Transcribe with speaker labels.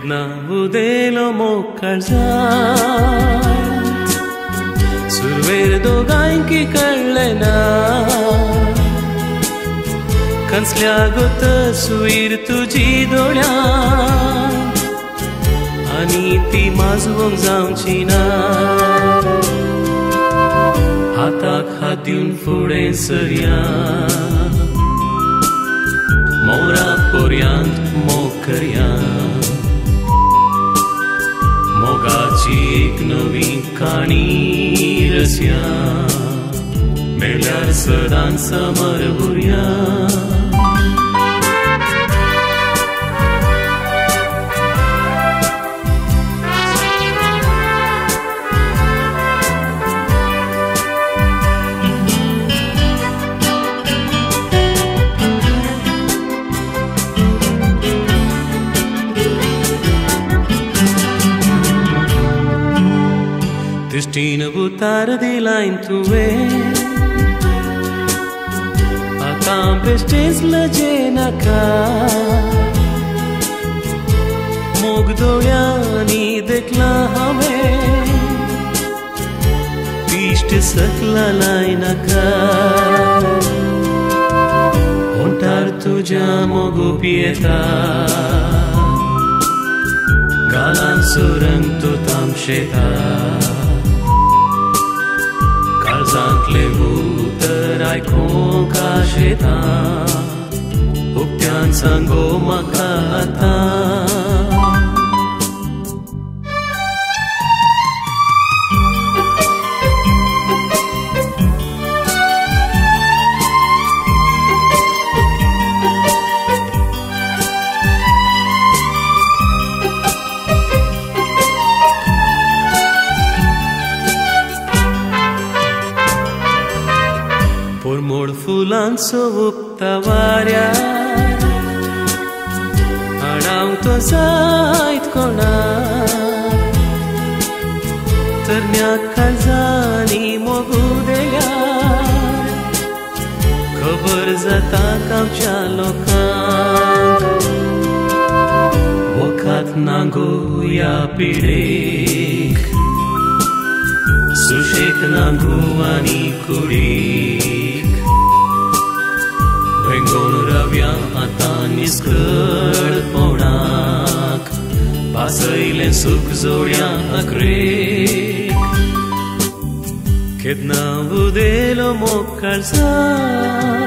Speaker 1: Kedna budelo mokarzat Surver doganki karlena Kansliagot suir tuji doळ्यात आणि ती माजवून जावची ना हाताक हात दिवन फुडें सरया मोरा पर्यंत मोग करया मोगाची एक नवी काणी रचया मेळ्यार सदांच समर उरया Destino butar de lá em tuve A tempestes la jena ka Mog doळ्यानी देखला हवे Pist sakla laina ka Ontar tuja mogu pieta Galan surang tu tamsheta Karzantle uter ai konka sheta Uktian sango makata Por mor fulanțo uptavaria Arau to zait kona Tărnea calzani mogudelia Kăvărzata cam cea locan Vocat nangu ya pirek Sushek nangu ani kurik Vengon ravia ata niscăr ponac Pasăile suc zoria acrec Kedna budelo mokarzat